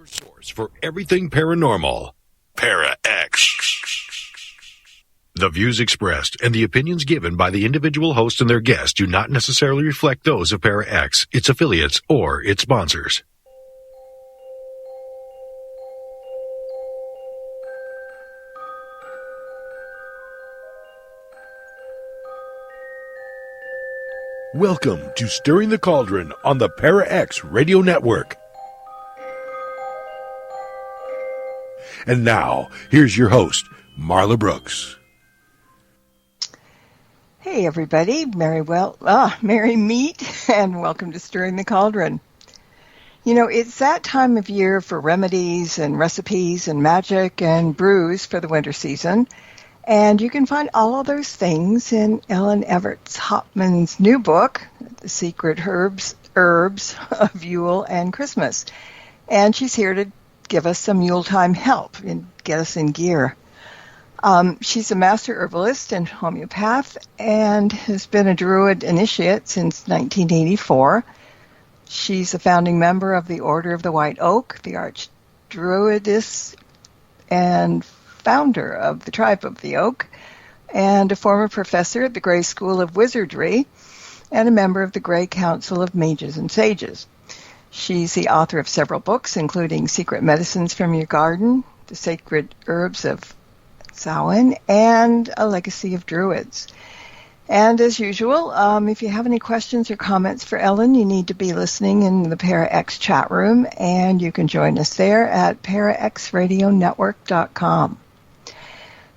Source for everything paranormal. Para-X. The views expressed and the opinions given by the individual host and their guests do not necessarily reflect those of Para-X, its affiliates, or its sponsors. Welcome to Stirring the Cauldron on the Para-X Radio Network. And now, here's your host, Marla Brooks. Hey, everybody. Merry meet, and welcome to Stirring the Cauldron. You know, it's that time of year for remedies and recipes and magic and brews for the winter season. And you can find all of those things in Evert Hopman's new book, The Secret Herbs of Yule and Christmas. And she's here to give us some Yuletime help and get us in gear. She's a master herbalist and homeopath and has been a Druid initiate since 1984. She's a founding member of the Order of the White Oak, the Archdruidess, and founder of the Tribe of the Oak, and a former professor at the Grey School of Wizardry, and a member of the Grey Council of Mages and Sages. She's the author of several books, including Secret Medicines from Your Garden, The Sacred Herbs of Samhain, and A Legacy of Druids. And as usual, if you have any questions or comments for Ellen, you need to be listening in the Para-X chat room, and you can join us there at paraxradionetwork.com.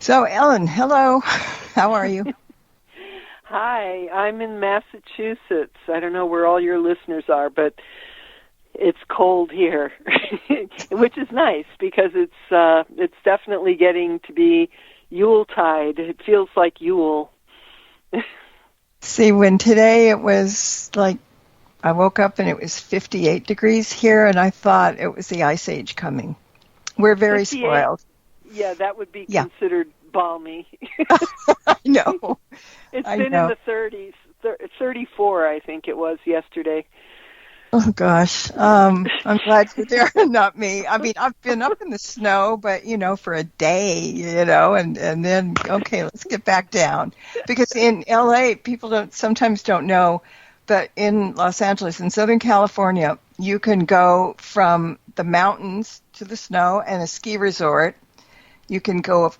So, Ellen, hello. How are you? Hi, I'm in Massachusetts. I don't know where all your listeners are, but it's cold here, which is nice because it's definitely getting to be Yuletide. It feels like Yule. See, when today it was like, I woke up and it was 58 degrees here, and I thought it was the Ice Age coming. We're very spoiled. Yeah, that would be considered balmy. I know. It's been in the 30s, 34, I think it was yesterday. Oh, gosh. I'm glad you're there, not me. I mean, I've been up in the snow, but, for a day, and then, okay, let's get back down. Because in L.A., people sometimes don't know, but in Los Angeles, in Southern California, you can go from the mountains to the snow and a ski resort. You can go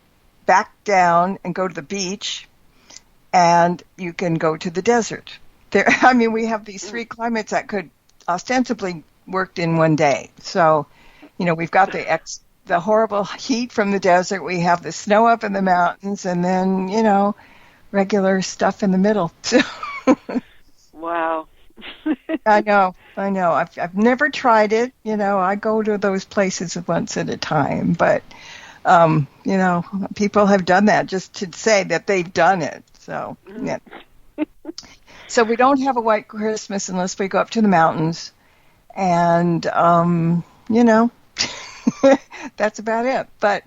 back down and go to the beach, and you can go to the desert. We have these three climates that could ostensibly worked in one day. So, we've got the horrible heat from the desert. We have the snow up in the mountains, and then, regular stuff in the middle. Wow. I know. I've never tried it. I go to those places once at a time, but, people have done that just to say that they've done it. So, yeah. So we don't have a white Christmas unless we go up to the mountains, and, that's about it. But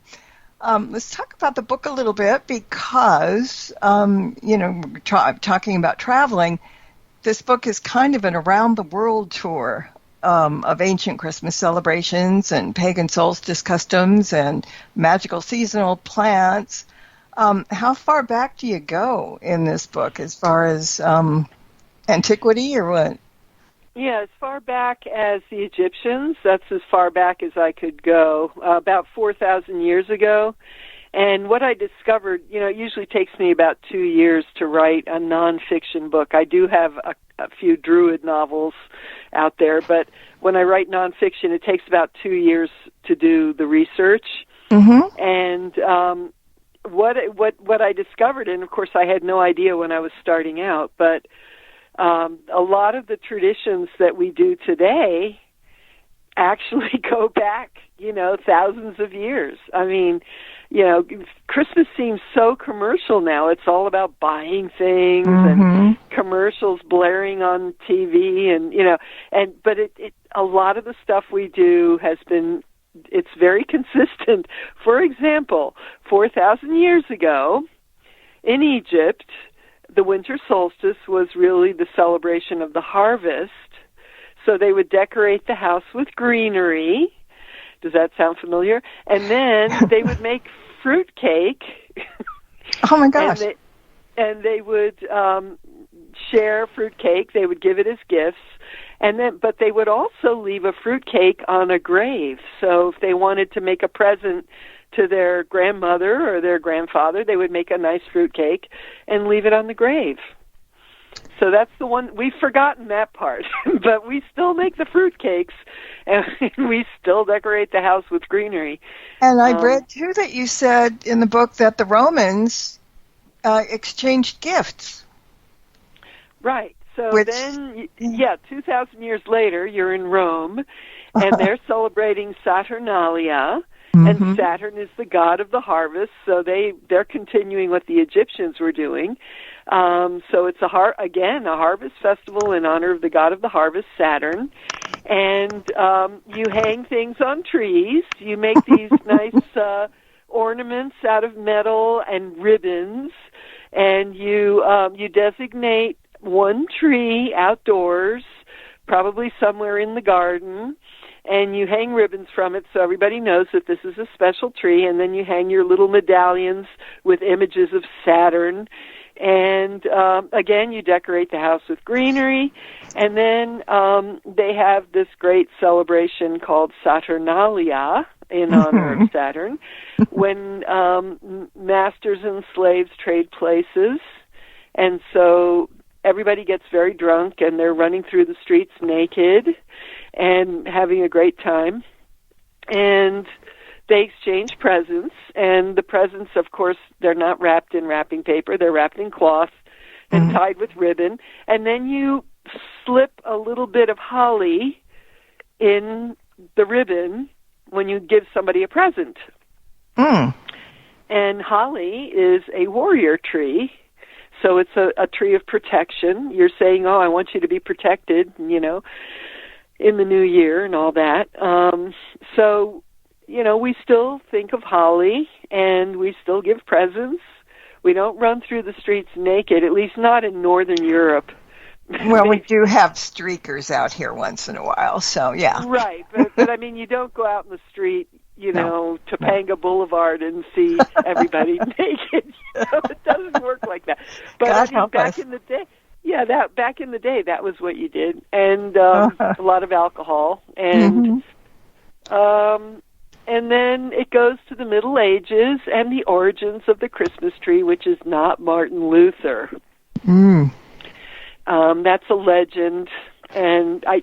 let's talk about the book a little bit because, talking about traveling, this book is kind of an around-the-world tour of ancient Christmas celebrations and pagan solstice customs and magical seasonal plants. How far back do you go in this book as far as antiquity or what? Yeah, as far back as the Egyptians. That's as far back as I could go, about 4,000 years ago. And what I discovered, it usually takes me about 2 years to write a nonfiction book. I do have a few Druid novels out there, but when I write nonfiction, it takes about 2 years to do the research. Mm-hmm. And what I discovered, and of course I had no idea when I was starting out, but a lot of the traditions that we do today actually go back, thousands of years. I mean, Christmas seems so commercial now. It's all about buying things and commercials blaring on TV, but a lot of the stuff we do it's very consistent. For example, 4,000 years ago in Egypt, the winter solstice was really the celebration of the harvest. So they would decorate the house with greenery Does that sound familiar? And then they would make fruit cake. Oh my gosh! And they would share fruit cake. They would give it as gifts, but they would also leave a fruit cake on a grave. So if they wanted to make a present to their grandmother or their grandfather, they would make a nice fruit cake and leave it on the grave. So that's the one, we've forgotten that part, but we still make the fruit cakes, and we still decorate the house with greenery. And I read, too, that you said in the book that the Romans exchanged gifts. Right. So then, 2,000 years later, you're in Rome, and they're celebrating Saturnalia, and Saturn is the god of the harvest, so they're continuing what the Egyptians were doing. So it's a harvest festival in honor of the god of the harvest, Saturn. And you hang things on trees. You make these nice ornaments out of metal and ribbons, and you designate one tree outdoors, probably somewhere in the garden, and you hang ribbons from it so everybody knows that this is a special tree, and then you hang your little medallions with images of Saturn. And again, you decorate the house with greenery, and then they have this great celebration called Saturnalia in honor of Saturn, when masters and slaves trade places, and so everybody gets very drunk, and they're running through the streets naked and having a great time, and they exchange presents, and the presents, of course, they're not wrapped in wrapping paper. They're wrapped in cloth and tied with ribbon. And then you slip a little bit of holly in the ribbon when you give somebody a present. And holly is a warrior tree, so it's a tree of protection. You're saying, I want you to be protected, in the new year and all that. So we still think of holly, and we still give presents. We don't run through the streets naked, at least not in Northern Europe. Well, we do have streakers out here once in a while, so yeah. Right, but I mean, you don't go out in the street, Topanga Boulevard and see everybody naked. It doesn't work like that. But God I mean, help us. in the day, back in the day, that was what you did, and a lot of alcohol, and and then it goes to the Middle Ages and the origins of the Christmas tree, which is not Martin Luther. That's a legend. And I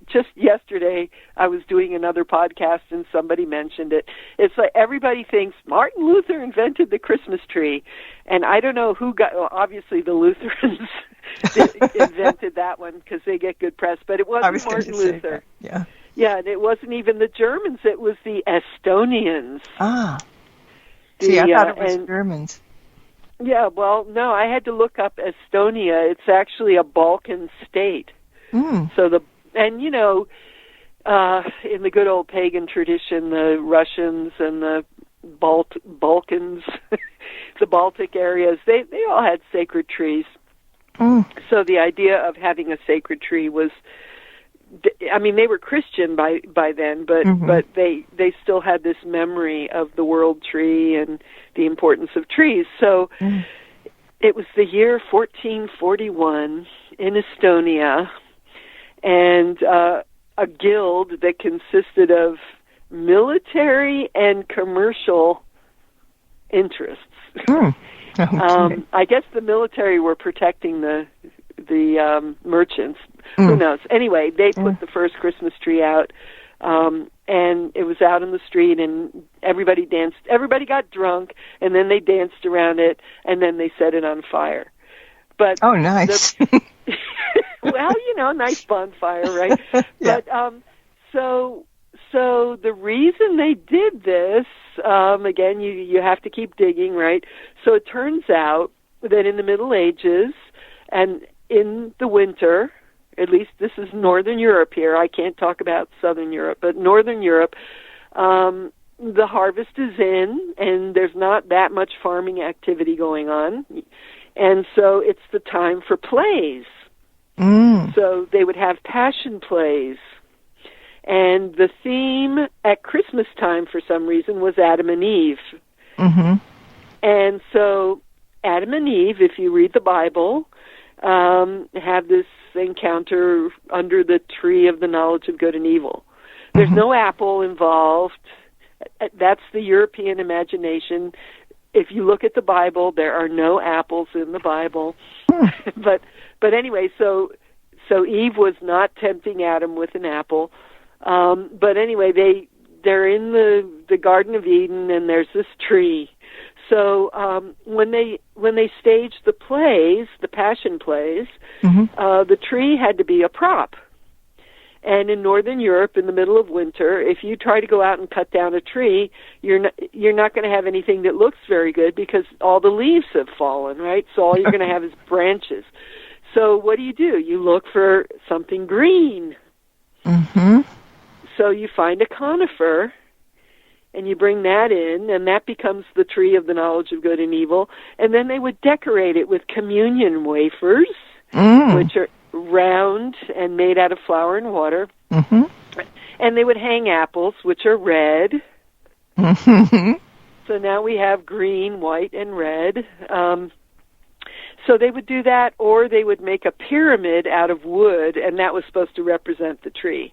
just yesterday I was doing another podcast and somebody mentioned it. It's like everybody thinks Martin Luther invented the Christmas tree, and I don't know obviously the Lutherans invented that one because they get good press, but it wasn't Martin Luther. Yeah, and it wasn't even the Germans. It was the Estonians. See, I thought it was Germans. Yeah, well, no, I had to look up Estonia. It's actually a Balkan state. So in the good old pagan tradition, the Russians and the Balkans, the Baltic areas, they all had sacred trees. So the idea of having a sacred tree was, I mean, they were Christian by then, but they still had this memory of the world tree and the importance of trees. So it was the year 1441 in Estonia, and a guild that consisted of military and commercial interests. I guess the military were protecting the merchants. Who knows? Anyway, they put the first Christmas tree out, and it was out in the street, and everybody danced. Everybody got drunk, and then they danced around it, and then they set it on fire. But nice. Well, nice bonfire, right? But so the reason they did this, again, you have to keep digging, right? So it turns out that in the Middle Ages and in the winter, at least this is Northern Europe here, I can't talk about Southern Europe, but Northern Europe, the harvest is in, and there's not that much farming activity going on, and so it's the time for plays. So they would have passion plays, And the theme at Christmas time, for some reason, was Adam and Eve. Mm-hmm. And so Adam and Eve, if you read the Bible, have this encounter under the tree of the knowledge of good and evil. There's no apple involved. That's the European imagination. If you look at the Bible, there are no apples in the Bible. But anyway, so Eve was not tempting Adam with an apple. But anyway, they're in the Garden of Eden, and there's this tree. So when they staged the plays, the Passion plays, the tree had to be a prop. And in Northern Europe, in the middle of winter, if you try to go out and cut down a tree, you're not going to have anything that looks very good because all the leaves have fallen, right? So all you're going to have is branches. So what do? You look for something green. Mm-hmm. So you find a conifer, and you bring that in, and that becomes the tree of the knowledge of good and evil. And then they would decorate it with communion wafers, which are round and made out of flour and water. Mm-hmm. And they would hang apples, which are red. Mm-hmm. So now we have green, white, and red. So they would do that, or they would make a pyramid out of wood, and that was supposed to represent the tree.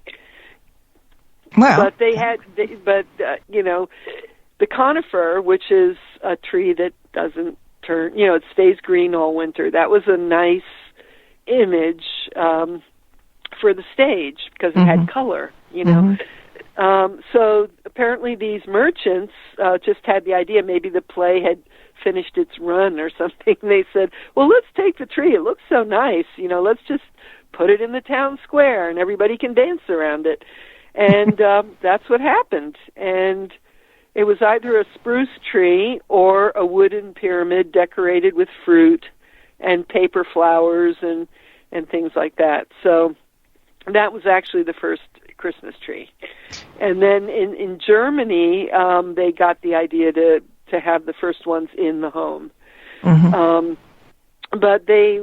Well, But the conifer, which is a tree that doesn't turn, it stays green all winter. That was a nice image for the stage because it had color, So apparently these merchants just had the idea, maybe the play had finished its run or something. They said, well, let's take the tree. It looks so nice. Let's just put it in the town square and everybody can dance around it. And that's what happened. And it was either a spruce tree or a wooden pyramid decorated with fruit and paper flowers and things like that. So that was actually the first Christmas tree. And then in Germany, they got the idea to have the first ones in the home. Mm-hmm. But they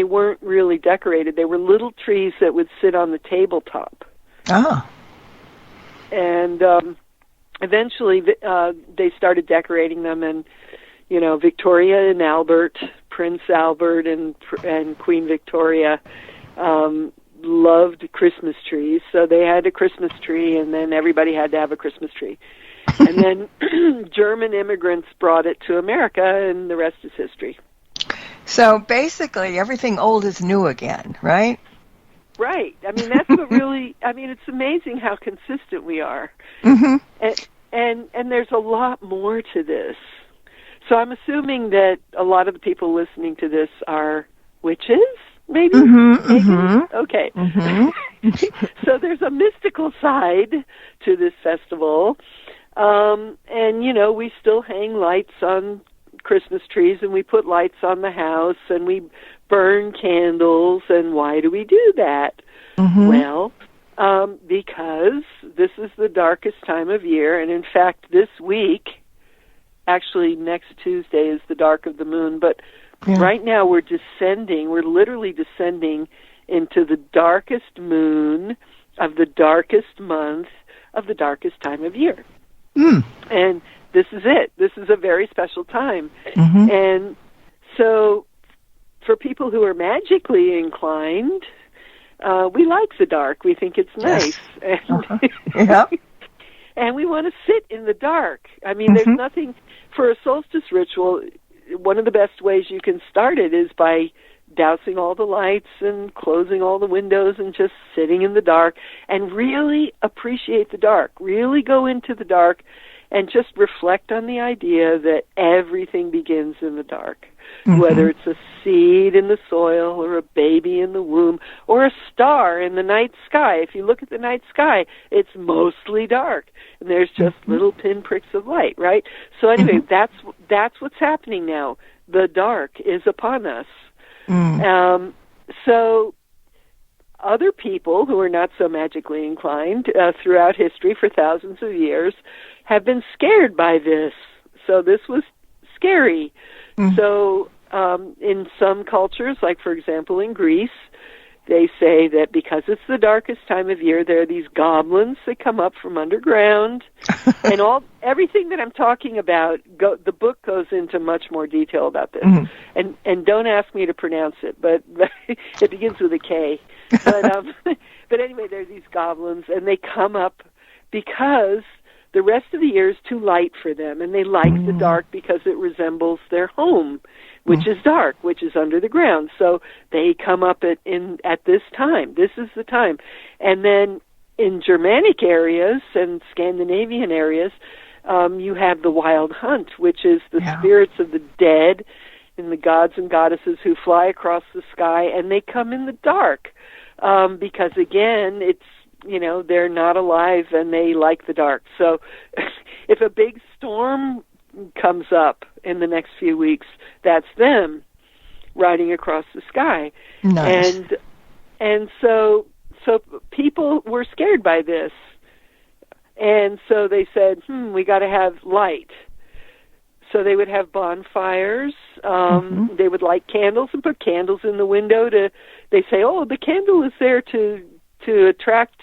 weren't really decorated. They were little trees that would sit on the tabletop. Ah. And eventually they started decorating them, and Victoria and Albert, Prince Albert and Queen Victoria loved Christmas trees, so they had a Christmas tree, and then everybody had to have a Christmas tree. And then German immigrants brought it to America, and the rest is history. So basically everything old is new again, right? Right. I mean, that's what really, it's amazing how consistent we are. Mm-hmm. And there's a lot more to this. So I'm assuming that a lot of the people listening to this are witches, maybe? Mm-hmm, mm-hmm. Okay. Mm-hmm. So there's a mystical side to this festival. And, we still hang lights on Christmas trees, and we put lights on the house, and we burn candles. And why do we do that? Mm-hmm. Well, because this is the darkest time of year, and in fact, this week, actually next Tuesday is the dark of the moon, but right now we're literally descending into the darkest moon of the darkest month of the darkest time of year. Mm. And this is it. This is a very special time. Mm-hmm. And so for people who are magically inclined, we like the dark. We think it's nice. Yeah. And we want to sit in the dark. I mean, there's nothing, for a solstice ritual, one of the best ways you can start it is by dousing all the lights and closing all the windows and just sitting in the dark and really appreciate the dark. Really go into the dark and just reflect on the idea that everything begins in the dark. Mm-hmm. Whether it's a seed in the soil or a baby in the womb or a star in the night sky. If you look at the night sky, it's mostly dark, and there's just little pinpricks of light, right? So anyway, that's what's happening now. The dark is upon us. Mm. So other people who are not so magically inclined throughout history for thousands of years have been scared by this. So this was scary. Mm. So in some cultures, like for example in Greece, they say that because it's the darkest time of year, there are these goblins that come up from underground, and everything that I'm talking about. The book goes into much more detail about this, and don't ask me to pronounce it, but it begins with a K. But anyway, there are these goblins, and they come up because the rest of the year is too light for them, and they like the dark because it resembles their home, which is dark, which is under the ground. So they come up at this time. This is the time. And then in Germanic areas and Scandinavian areas, you have the wild hunt, which is the spirits of the dead and the gods and goddesses who fly across the sky, and they come in the dark because, again, it's, they're not alive and they like the dark. So if a big storm comes up in the next few weeks, that's them riding across the sky. Nice. And so people were scared by this. And so they said, we got to have light. So they would have bonfires. They would light candles and put candles in the window they say, the candle is there to attract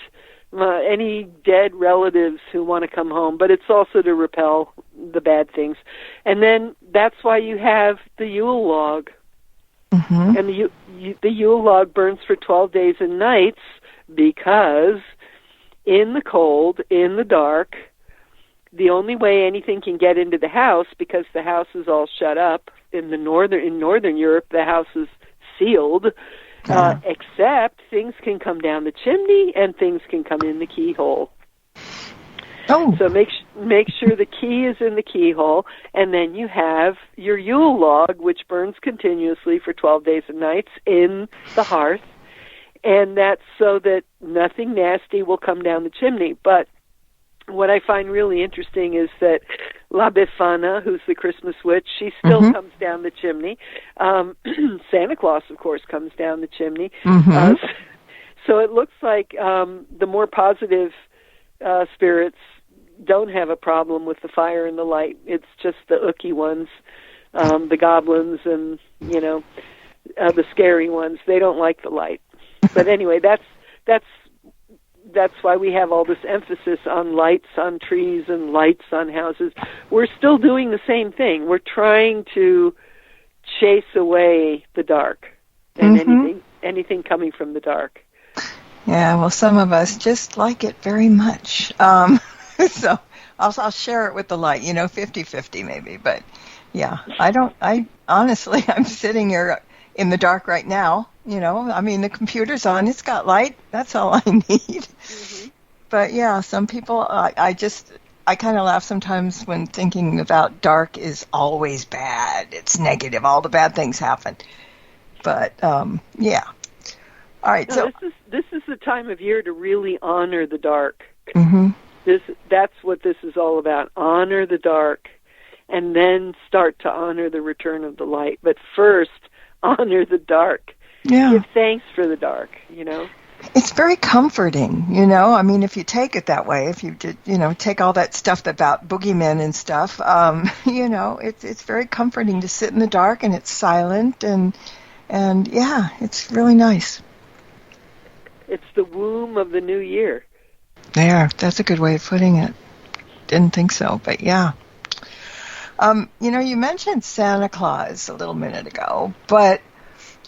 any dead relatives who want to come home, but it's also to repel the bad things. And then that's why you have the Yule log. And the Yule log burns for 12 days and nights because in the cold, in the dark, the only way anything can get into the house, because the house is all shut up in Northern Europe, the house is sealed, except things can come down the chimney and things can come in the keyhole. So make sure the key is in the keyhole, and then you have your Yule log, which burns continuously for 12 days and nights in the hearth, and that's so that nothing nasty will come down the chimney. But what I find really interesting is that La Befana, who's the Christmas witch, she still comes down the chimney. Santa Claus, of course, comes down the chimney. So it looks like the more positive spirits don't have a problem with the fire and the light. It's just the ooky ones, the goblins and, the scary ones. They don't like the light. But anyway, that's why we have all this emphasis on lights on trees and lights on houses. We're still doing the same thing. We're trying to chase away the dark and anything coming from the dark. Yeah, well, some of us just like it very much. So I'll share it with the light, 50-50 maybe. But yeah, I honestly, I'm sitting here in the dark right now. The computer's on, it's got light, that's all I need. But yeah, some people, I kind of laugh sometimes when thinking about dark is always bad. It's negative, all the bad things happen. But yeah. All right, so this is the time of year to really honor the dark. That's what this is all about. Honor the dark, and then start to honor the return of the light. But first, honor the dark. Yeah. Give thanks for the dark, It's very comforting, if you take it that way, if you did, take all that stuff about boogeymen and stuff, it's very comforting to sit in the dark and it's silent and yeah, it's really nice. It's the womb of the new year. That's a good way of putting it. Didn't think so, but yeah. You mentioned Santa Claus a little minute ago, but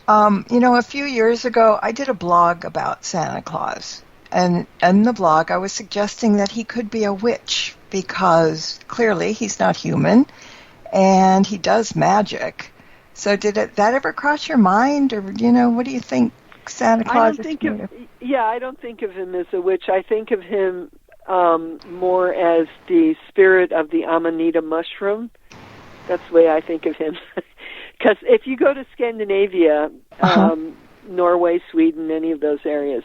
a few years ago, I did a blog about Santa Claus, and in the blog, I was suggesting that he could be a witch because clearly he's not human, and he does magic. So did that ever cross your mind, or what do you think Santa Claus is? I don't think of him as a witch. I think of him more as the spirit of the Amanita mushroom. That's the way I think of him. Because if you go to Scandinavia, Norway, Sweden, any of those areas,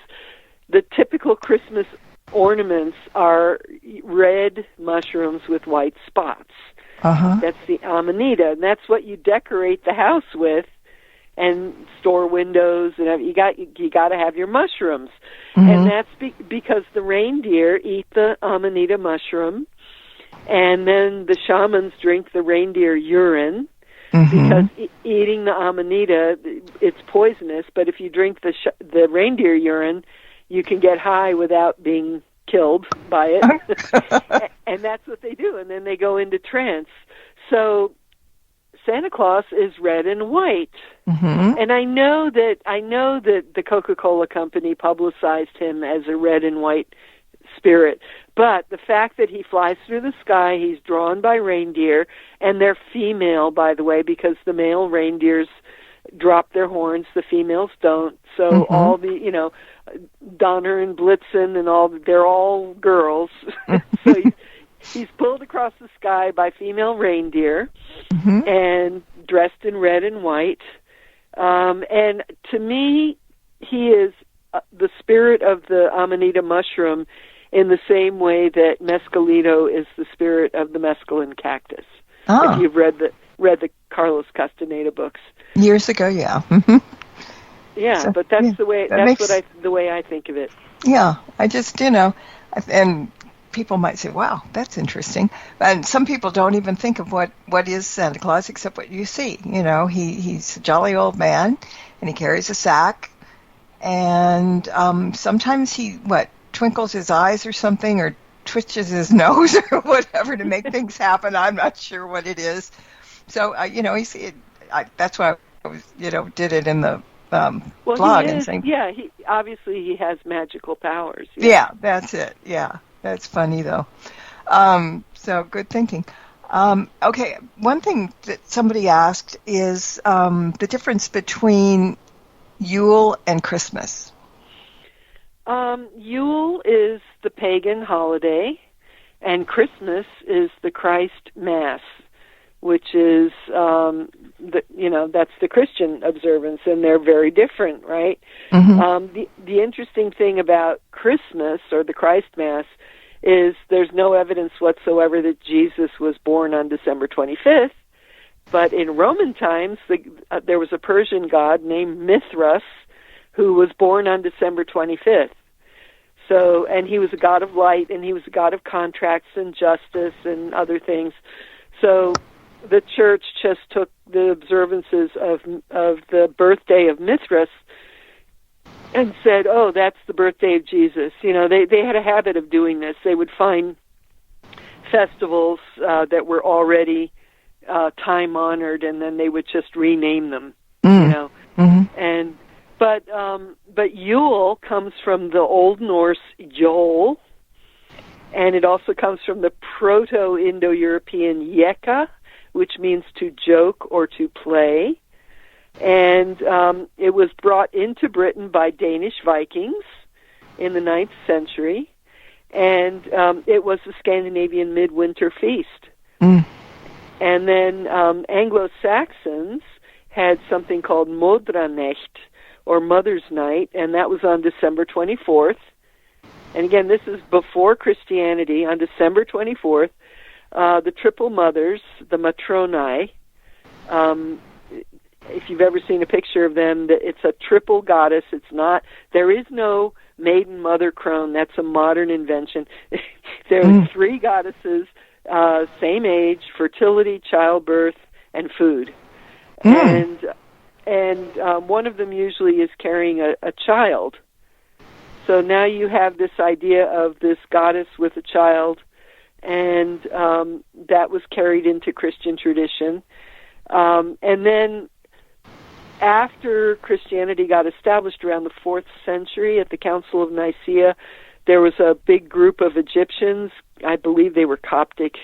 the typical Christmas ornaments are red mushrooms with white spots. That's the Amanita, and that's what you decorate the house with, and store windows, and you got to have your mushrooms, and that's because the reindeer eat the Amanita mushroom, and then the shamans drink the reindeer urine. because eating the amanita, it's poisonous, but if you drink the reindeer urine, you can get high without being killed by it. And that's what they do, and then they go into trance. So Santa Claus is red and white. And I know that the Coca-Cola company publicized him as a red and white spirit, but the fact that he flies through the sky, he's drawn by reindeer, and they're female, by the way, because the male reindeers drop their horns, the females don't. So all the, Donner and Blitzen and all, they're all girls. So he's pulled across the sky by female reindeer and dressed in red and white. And to me, he is the spirit of the Amanita mushroom in the same way that Mescalito is the spirit of the mescaline cactus. If you've read the Carlos Castaneda books. Years ago, yeah. Yeah, so, but that's the way the way I think of it. Yeah, I just, and people might say, wow, that's interesting. And some people don't even think of what is Santa Claus except what you see. He's a jolly old man, and he carries a sack, and sometimes he, twinkles his eyes or something, or twitches his nose or whatever to make things happen. I'm not sure what it is. So, that's why I was, did it in the blog. He and saying, he obviously has magical powers. Yeah, that's it. Yeah, that's funny though. So good thinking. Okay, one thing that somebody asked is the difference between Yule and Christmas. Yule is the pagan holiday, and Christmas is the Christ Mass, which is that's the Christian observance, and they're very different, right? The interesting thing about Christmas or the Christ Mass is there's no evidence whatsoever that Jesus was born on December 25th, but in Roman times there was a Persian god named Mithras who was born on December 25th. So, and he was a god of light, and he was a god of contracts and justice and other things. So the church just took the observances of the birthday of Mithras and said, oh, that's the birthday of Jesus. They had a habit of doing this. They would find festivals that were already time-honored, and then they would just rename them, And but Yule comes from the Old Norse Yol, and it also comes from the Proto-Indo-European Yeka, which means to joke or to play. And it was brought into Britain by Danish Vikings in the 9th century, and it was the Scandinavian midwinter feast. And then Anglo-Saxons had something called Modranecht, or Mother's Night, and that was on December 24th. And again, this is before Christianity. On December 24th, the Triple Mothers, the Matronae, if you've ever seen a picture of them, it's a triple goddess. There is no maiden mother crone. That's a modern invention. There are 3 goddesses, same age, fertility, childbirth, and food. And one of them usually is carrying a child. So now you have this idea of this goddess with a child, and that was carried into Christian tradition. And then after Christianity got established around the 4th century at the Council of Nicaea, there was a big group of Egyptians. I believe they were Coptic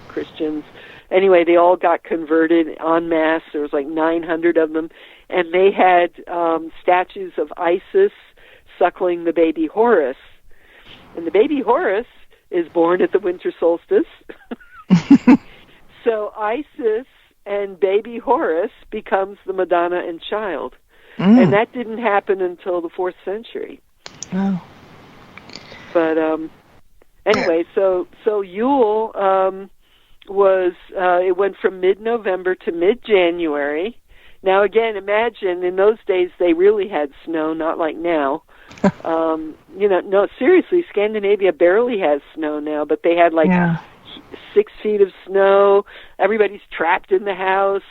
Christians. Anyway, they all got converted en masse. There was like 900 of them. And they had statues of Isis suckling the baby Horus. And the baby Horus is born at the winter solstice. So Isis and baby Horus becomes the Madonna and Child. And that didn't happen until the 4th century. Oh. But anyway, so Yule it went from mid-November to mid-January. Now, again, imagine in those days they really had snow, not like now. No, seriously, Scandinavia barely has snow now, but they had 6 feet of snow. Everybody's trapped in the house.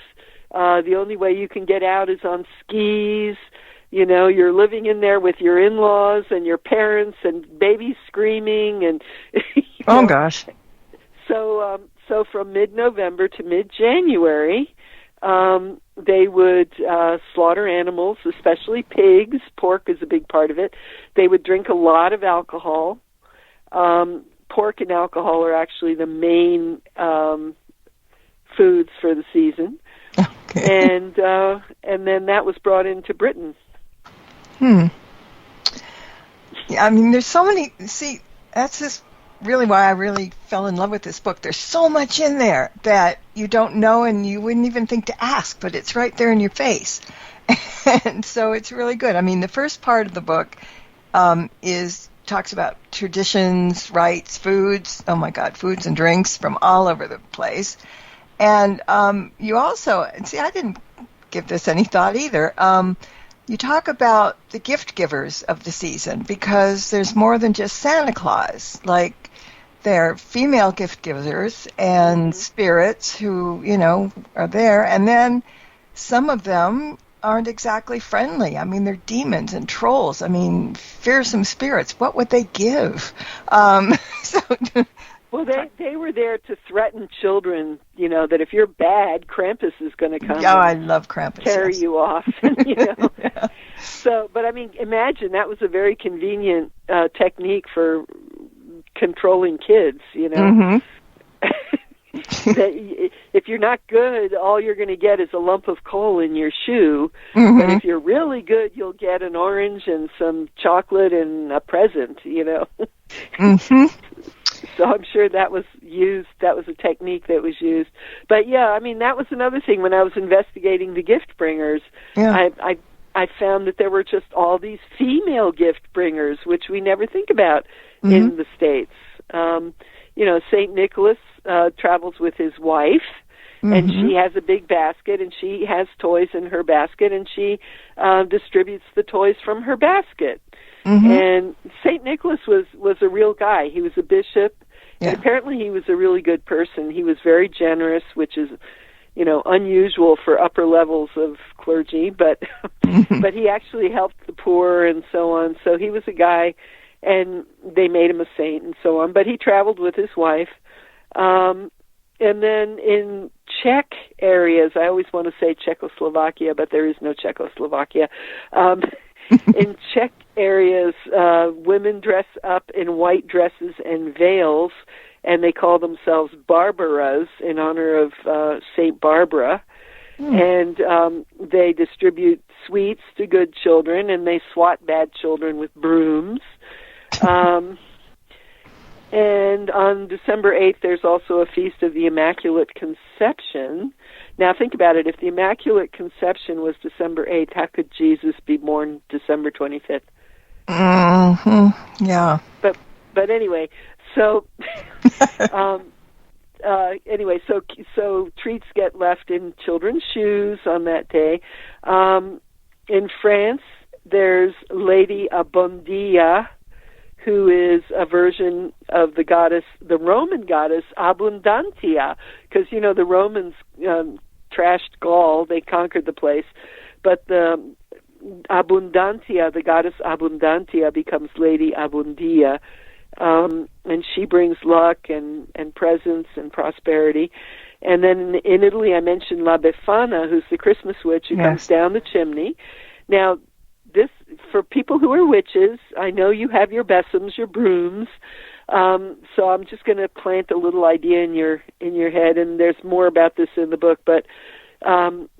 The only way you can get out is on skis. You know, you're living in there with your in-laws and your parents and babies screaming and oh gosh. So from mid-November to mid-January, they would slaughter animals, especially pigs. Pork is a big part of it. They would drink a lot of alcohol. Pork and alcohol are actually the main foods for the season. Okay. And then that was brought into Britain. Yeah, I mean, there's so many. See, that's just really why I really fell in love with this book. There's so much in there that you don't know and you wouldn't even think to ask, but it's right there in your face. And so it's really good. I mean, the first part of the book talks about traditions, rites, foods. Oh my God, foods and drinks from all over the place. And you also, see, I didn't give this any thought either. You talk about the gift givers of the season because there's more than just Santa Claus. Like, they're female gift givers and spirits who, you know, are there. And then some of them aren't exactly friendly. I mean, they're demons and trolls. I mean, fearsome spirits. What would they give? Well, they were there to threaten children, you know, that if you're bad, Krampus is going to come. Oh, I love Krampus. Carry you off, you know. Yeah. So, but I mean, imagine that was a very convenient technique for controlling kids, you know. That if you're not good, all you're going to get is a lump of coal in your shoe. But if you're really good, you'll get an orange and some chocolate and a present, you know. So I'm sure that was used. That was a technique that was used. But yeah, I mean, that was another thing when I was investigating the gift bringers. Yeah. I found that there were just all these female gift bringers, which we never think about in the States. You know, St. Nicholas travels with his wife, and she has a big basket, and she has toys in her basket, and she distributes the toys from her basket. And St. Nicholas was a real guy. He was a bishop, and apparently he was a really good person. He was very generous, which is, you know, unusual for upper levels of clergy, but but he actually helped the poor and so on. So he was a guy, and they made him a saint and so on. But he traveled with his wife. And then in Czech areas, I always want to say Czechoslovakia, but there is no Czechoslovakia. In Czech areas, women dress up in white dresses and veils, and they call themselves Barbaras in honor of Saint Barbara. And they distribute sweets to good children, and they swat bad children with brooms. And on December 8th, there's also a Feast of the Immaculate Conception. Now, think about it. If the Immaculate Conception was December 8th, how could Jesus be born December 25th? Yeah. But anyway, so so treats get left in children's shoes on that day. In France, there's Lady Abundia, who is a version of the goddess, the Roman goddess Abundantia, because, you know, the Romans trashed Gaul, they conquered the place, but the Abundantia, the goddess Abundantia, becomes Lady Abundia, and she brings luck and presents and prosperity. And then in Italy, I mentioned La Befana, who's the Christmas witch who comes down the chimney. Now, this, for people who are witches, I know you have your besoms, your brooms, so I'm just going to plant a little idea in your head, and there's more about this in the book, but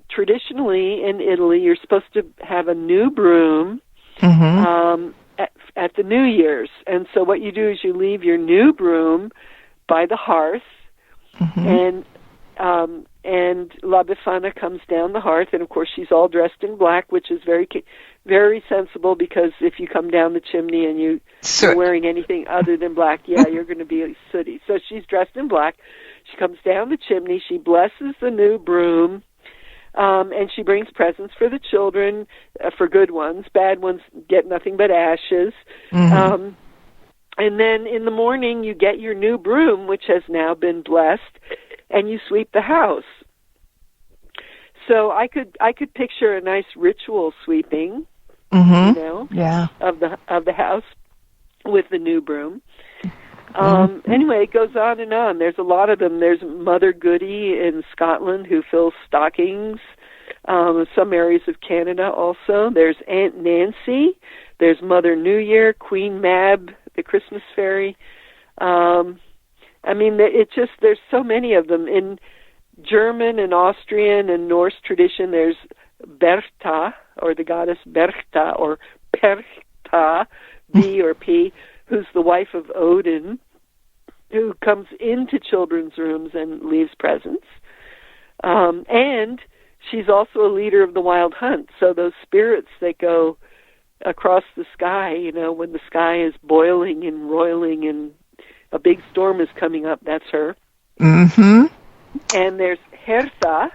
traditionally in Italy, you're supposed to have a new broom at the New Year's, and so what you do is you leave your new broom by the hearth, and La Befana comes down the hearth, and of course she's all dressed in black, which is very, very sensible, because if you come down the chimney and you're wearing anything other than black, you're going to be sooty. So she's dressed in black. She comes down the chimney. She blesses the new broom, and she brings presents for the children, for good ones. Bad ones get nothing but ashes. And then in the morning, you get your new broom, which has now been blessed, and you sweep the house. So I could picture a nice ritual sweeping, Yeah. of the house with the new broom. Mm-hmm. Anyway, it goes on and on. There's a lot of them. There's Mother Goody in Scotland who fills stockings. Some areas of Canada also. There's Aunt Nancy. There's Mother New Year, Queen Mab, the Christmas fairy. I mean, there's so many of them. In German and Austrian and Norse tradition, there's Bertha, or the goddess Bertha, or Perchta, B or P, who's the wife of Odin, who comes into children's rooms and leaves presents. And she's also a leader of the wild hunt. So those spirits that go across the sky, when the sky is boiling and roiling and a big storm is coming up, that's her. Mm-hmm. And there's Hertha,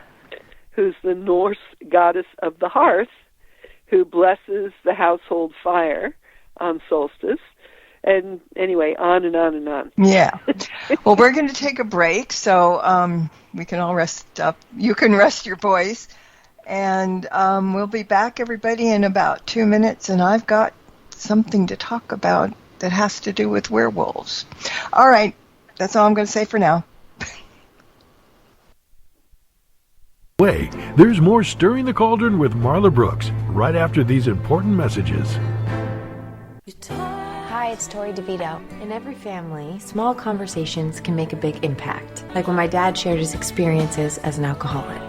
who's the Norse goddess of the hearth, who blesses the household fire on solstice. And anyway, on and on and on. Yeah. Well, we're going to take a break, so we can all rest up. You can rest your voice. And we'll be back, everybody, in about 2 minutes. And I've got something to talk about that has to do with werewolves. All right. That's all I'm going to say for now. There's more Stirring the Cauldron with Marla Brooks right after these important messages. Hi, it's Tori DeVito. In every family, small conversations can make a big impact. Like when my dad shared his experiences as an alcoholic.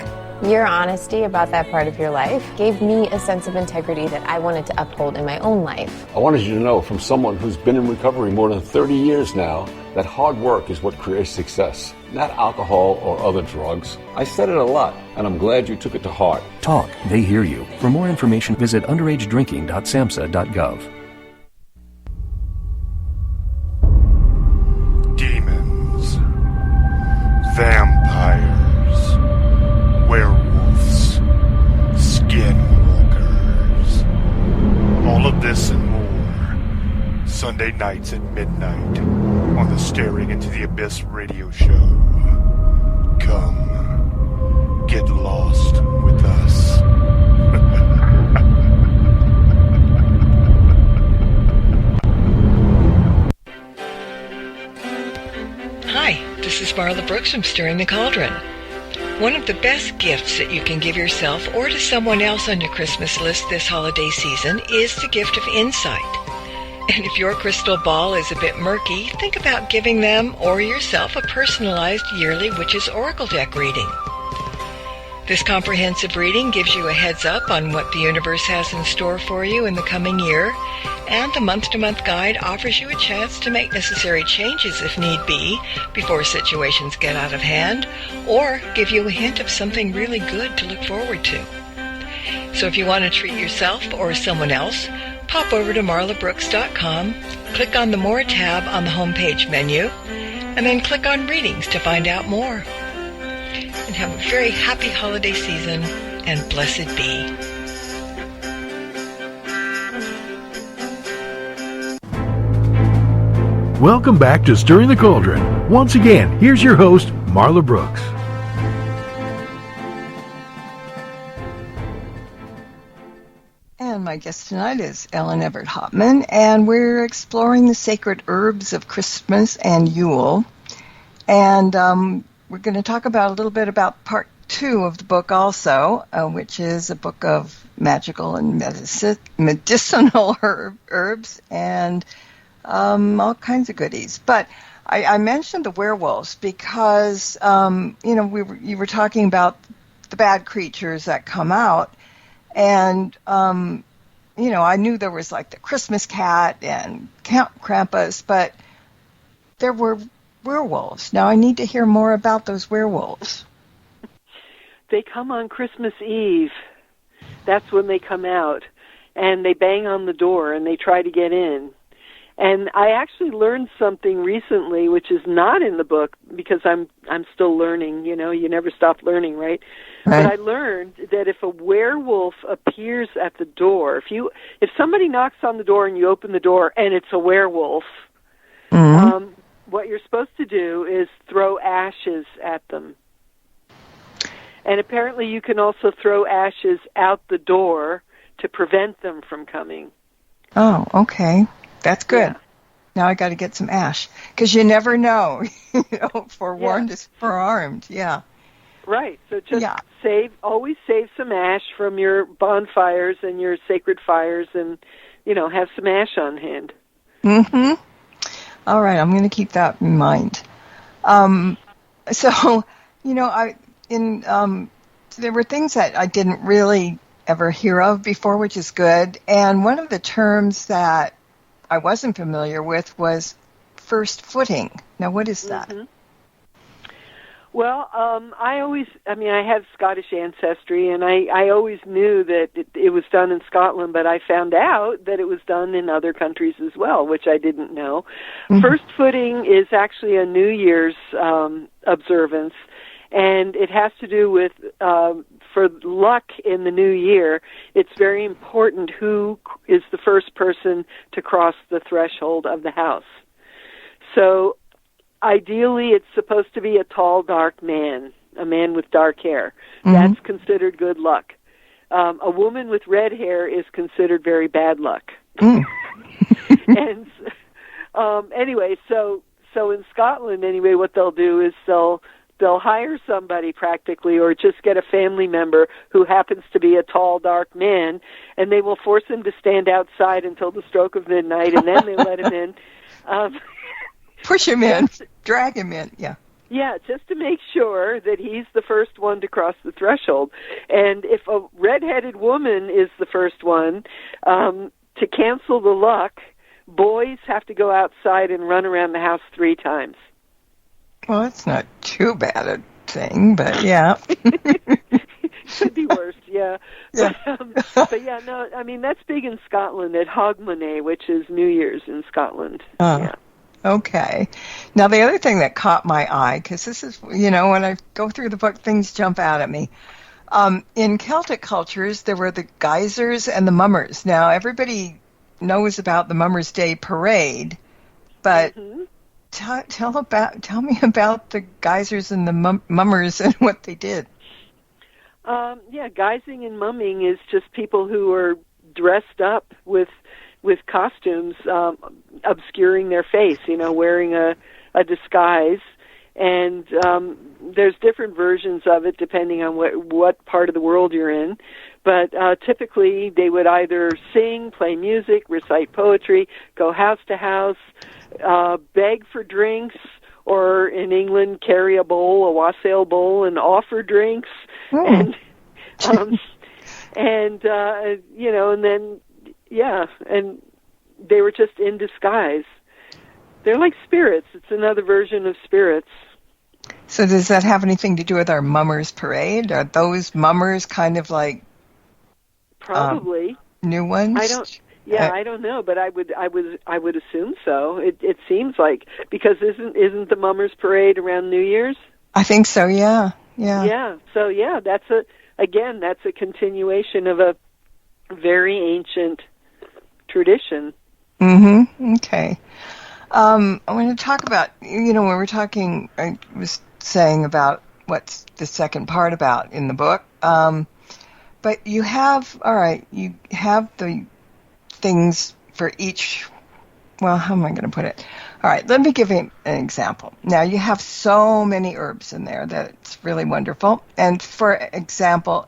Your honesty about that part of your life gave me a sense of integrity that I wanted to uphold in my own life. I wanted you to know from someone who's been in recovery more than 30 years now that hard work is what creates success, not alcohol or other drugs. I said it a lot, and I'm glad you took it to heart. Talk, they hear you. For more information, visit underagedrinking.samhsa.gov. Demons, vampires, werewolves, skinwalkers, all of this and more, Sunday nights at midnight on the Staring Into the Abyss radio show. Come, get lost with us. Hi, this is Marla Brooks from Stirring the Cauldron. One of the best gifts that you can give yourself or to someone else on your Christmas list this holiday season is the gift of insight. And if your crystal ball is a bit murky, think about giving them or yourself a personalized yearly Witch's Oracle deck reading. This comprehensive reading gives you a heads up on what the universe has in store for you in the coming year, and the month-to-month guide offers you a chance to make necessary changes if need be before situations get out of hand, or give you a hint of something really good to look forward to. So if you want to treat yourself or someone else, pop over to marlabrooks.com, click on the More tab on the homepage menu, and then click on Readings to find out more. And have a very happy holiday season, and blessed be. Welcome back to Stirring the Cauldron. Once again, here's your host, Marla Brooks. And my guest tonight is Ellen Evert Hopman, and we're exploring the sacred herbs of Christmas and Yule. And we're going to talk about a little bit about part 2 of the book also, which is a book of magical and medicinal herbs and all kinds of goodies. But I mentioned the werewolves because, you were talking about the bad creatures that come out. And, I knew there was like the Christmas cat and Count Krampus, but there were werewolves. Now I need to hear more about those werewolves. They come on Christmas Eve. That's when they come out. And they bang on the door and they try to get in. And I actually learned something recently, which is not in the book because I'm still learning. You never stop learning, right? But I learned that if a werewolf appears at the door, if somebody knocks on the door and you open the door and it's a werewolf, what you're supposed to do is throw ashes at them. And apparently you can also throw ashes out the door to prevent them from coming. Oh, okay. That's good. Yeah. Now I got to get some ash, because you never know. Forewarned is forearmed. Yeah. Right. So just always save some ash from your bonfires and your sacred fires, and have some ash on hand. Mm-hmm. All right, I'm going to keep that in mind. So, there were things that I didn't really ever hear of before, which is good. And one of the terms that I wasn't familiar with was first footing. Now, what is that? Mm-hmm. Well, I have Scottish ancestry, and I always knew that it was done in Scotland, but I found out that it was done in other countries as well, which I didn't know. Mm-hmm. First footing is actually a New Year's observance, and it has to do with, for luck in the new year, it's very important who is the first person to cross the threshold of the house. So, ideally, it's supposed to be a tall, dark man, a man with dark hair. Mm-hmm. That's considered good luck. A woman with red hair is considered very bad luck. Mm. And anyway, so in Scotland, anyway, what they'll do is they'll hire somebody practically, or just get a family member who happens to be a tall, dark man, and they will force him to stand outside until the stroke of midnight, and then they let him in. Push him in, drag him in, yeah. Yeah, just to make sure that he's the first one to cross the threshold. And if a redheaded woman is the first one, to cancel the luck, boys have to go outside and run around the house 3 times. Well, it's not too bad a thing, but yeah. Could be worse, yeah. Yeah. But yeah, no, I mean, that's big in Scotland at Hogmanay, which is New Year's in Scotland. Yeah. Okay. Now, the other thing that caught my eye, because this is, when I go through the book, things jump out at me. In Celtic cultures, there were the geysers and the mummers. Now, everybody knows about the Mummers' Day parade, but tell me about the geysers and the mummers and what they did. Geysing and mumming is just people who are dressed up with costumes obscuring their face, wearing a disguise. And there's different versions of it depending on what part of the world you're in. But typically they would either sing, play music, recite poetry, go house to house, beg for drinks, or in England carry a bowl, a wassail bowl, and offer drinks. And and they were just in disguise. They're like spirits. It's another version of spirits. So does that have anything to do with our mummers parade? Are those mummers kind of like probably new ones? I don't know, but I would assume so. It seems like, because isn't the mummers parade around New Year's? I think so. Yeah. So that's a continuation of a very ancient tradition. Mm-hmm. Okay. I want to talk about, when we're talking, I was saying about what's the second part about in the book. But you have the things for each, well, how am I going to put it? All right, let me give you an example. Now, you have so many herbs in there that it's really wonderful. And for example,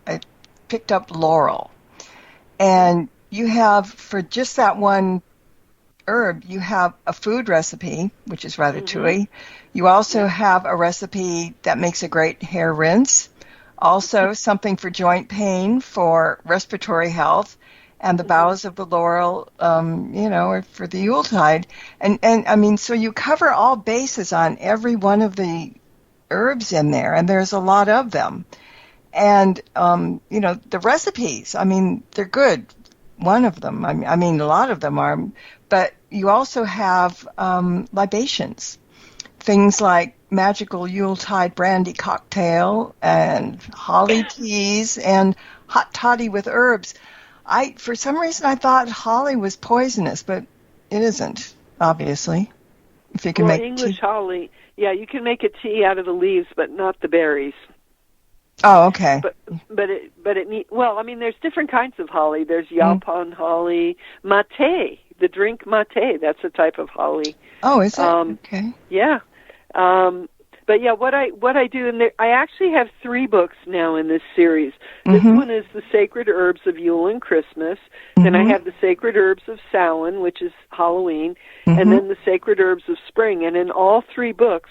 I picked up laurel. And you have, for just that one herb, you have a food recipe, which is ratatouille. Mm-hmm. You also have a recipe that makes a great hair rinse. Also, something for joint pain, for respiratory health, and the boughs of the laurel, for the Yuletide. And I mean, so you cover all bases on every one of the herbs in there, and there's a lot of them. And, the recipes, I mean, they're good. One of them, I mean, a lot of them are, but you also have libations, things like magical Yuletide brandy cocktail and holly teas and hot toddy with herbs. For some reason, I thought holly was poisonous, but it isn't, obviously. If you can make English holly, you can make a tea out of the leaves, but not the berries. Oh, okay. Well, I mean, there's different kinds of holly. There's Japan holly, mate, the drink mate. That's a type of holly. Oh, is it? Okay. Yeah. But yeah, what I do, and I actually have 3 books now in this series. This one is the Sacred Herbs of Yule and Christmas. Then I have the Sacred Herbs of Samhain, which is Halloween, and then the Sacred Herbs of Spring. And in all 3 books,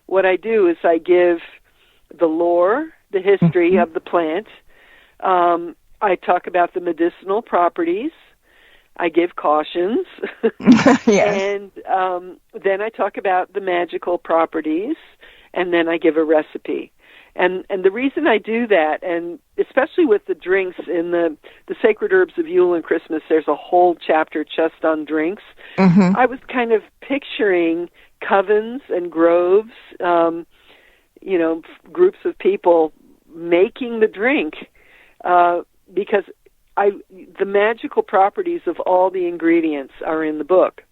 what I do is I give the lore, the history of the plant. I talk about the medicinal properties. I give cautions. Yes. And then I talk about the magical properties, and then I give a recipe. And the reason I do that, and especially with the drinks in the Sacred Herbs of Yule and Christmas, there's a whole chapter just on drinks. I was kind of picturing covens and groves, groups of people making the drink, because the magical properties of all the ingredients are in the book.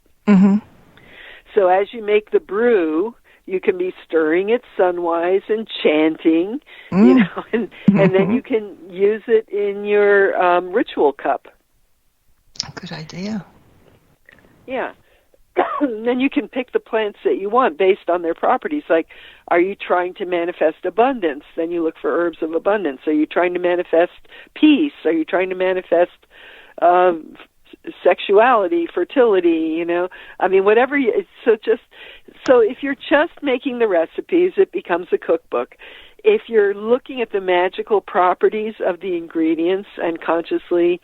So as you make the brew, you can be stirring it sunwise and chanting, and then you can use it in your ritual cup. Good idea. Yeah. Then you can pick the plants that you want based on their properties. Like, are you trying to manifest abundance? Then you look for herbs of abundance. Are you trying to manifest peace? Are you trying to manifest sexuality, fertility? I mean, whatever. So if you're just making the recipes, it becomes a cookbook. If you're looking at the magical properties of the ingredients and consciously,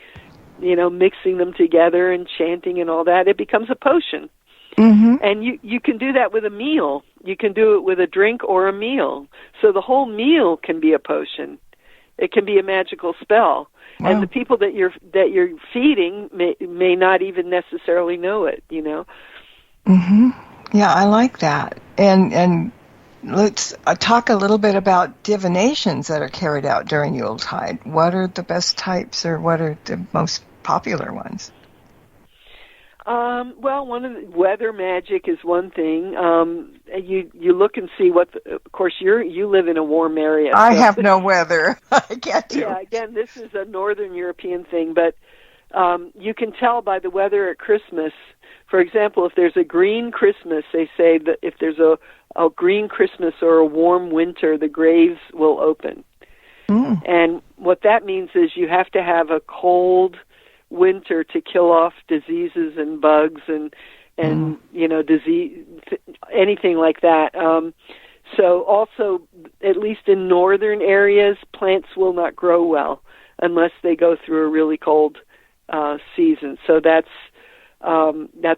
mixing them together and chanting and all that, it becomes a potion. And you can do that with a meal. You can do it with a drink or a meal. So the whole meal can be a potion. It can be a magical spell. Wow. And the people that you're feeding may not even necessarily know it, Yeah, I like that. And let's talk a little bit about divinations that are carried out during Yuletide. What are the best types, or what are the most popular ones? Well, one of the weather magic is one thing. You look and see of course, you live in a warm area. I have no weather. I can't do. Yeah, again, this is a Northern European thing, but you can tell by the weather at Christmas. For example, if there's a green Christmas, they say that if there's a green Christmas or a warm winter, the graves will open. And what that means is you have to have a cold winter to kill off diseases and bugs and disease, anything like that. So also, at least in northern areas, plants will not grow well unless they go through a really cold season. So that's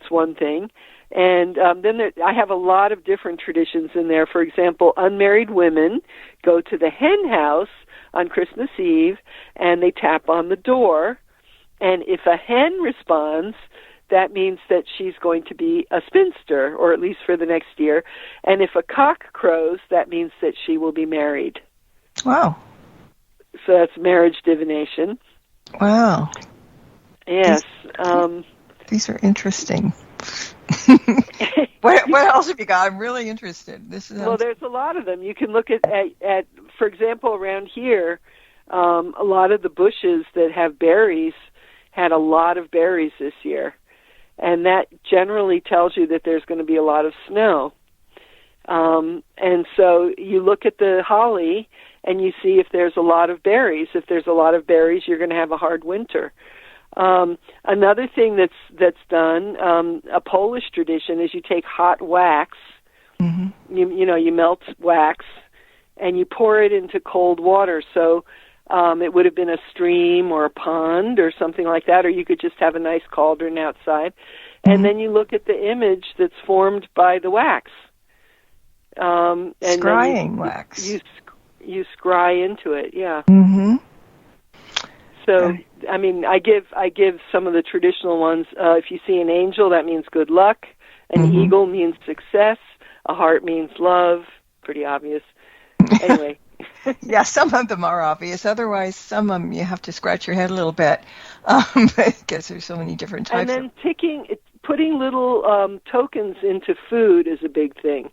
one thing. And then I have a lot of different traditions in there. For example, unmarried women go to the hen house on Christmas Eve, and they tap on the door. And if a hen responds, that means that she's going to be a spinster, or at least for the next year. And if a cock crows, that means that she will be married. Wow. So that's marriage divination. Wow. Yes. These are interesting. What else have you got? I'm really interested. Well, there's a lot of them. You can look at for example, around here, a lot of the bushes that have berries had a lot of berries this year. And that generally tells you that there's going to be a lot of snow. And so you look at the holly and you see if there's a lot of berries. If there's a lot of berries, you're going to have a hard winter. Another thing that's done, a Polish tradition, is you take hot wax, you melt wax, and you pour it into cold water. So it would have been a stream or a pond or something like that, or you could just have a nice cauldron outside. And then you look at the image that's formed by the wax. And scrying wax. You scry into it, yeah. So, Okay. I mean, I give some of the traditional ones. If you see an angel, that means good luck. An eagle means success. A heart means love. Pretty obvious. Anyway. Yeah, some of them are obvious. Otherwise, some of them you have to scratch your head a little bit because there's so many different types. And then putting little tokens into food is a big thing.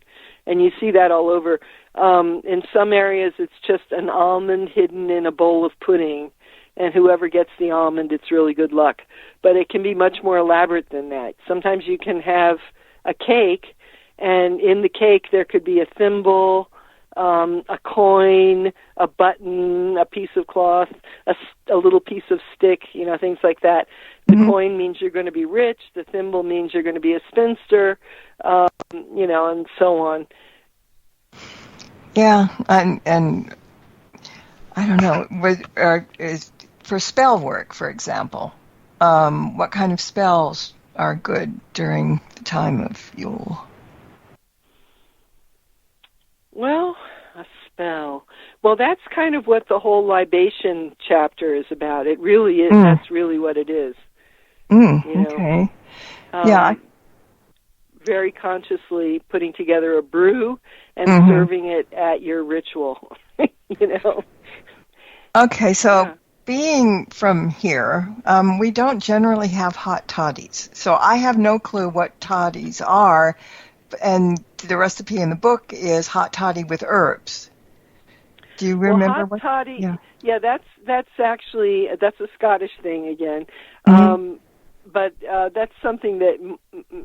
And you see that all over. In some areas, it's just an almond hidden in a bowl of pudding, and whoever gets the almond, it's really good luck. But it can be much more elaborate than that. Sometimes you can have a cake, and in the cake there could be a thimble, a coin, a button, a piece of cloth, a little piece of stick, things like that. The coin means you're going to be rich. The thimble means you're going to be a spinster, and so on. Yeah, and I don't know, for spell work, for example, what kind of spells are good during the time of Yule? Well, a spell. Well, that's kind of what the whole libation chapter is about. It really is. That's really what it is. Okay. Yeah. Very consciously putting together a brew and serving it at your ritual, Okay, so being from here, we don't generally have hot toddies. So I have no clue what toddies are, and the recipe in the book is hot toddy with herbs. Do you remember hot toddy? Yeah, that's a Scottish thing again. But that's something that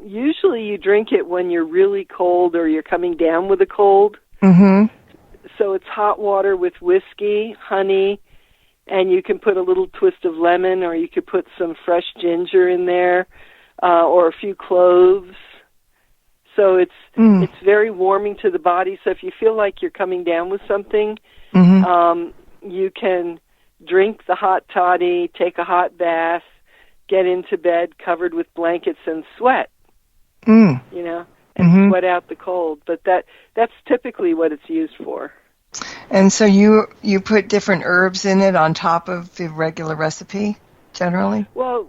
usually you drink it when you're really cold or you're coming down with a cold. So it's hot water with whiskey, honey, and you can put a little twist of lemon, or you could put some fresh ginger in there, or a few cloves. So it's very warming to the body. So if you feel like you're coming down with something, you can drink the hot toddy, take a hot bath, get into bed covered with blankets and sweat, and sweat out the cold. But that's typically what it's used for. And so you put different herbs in it on top of the regular recipe, generally? Well,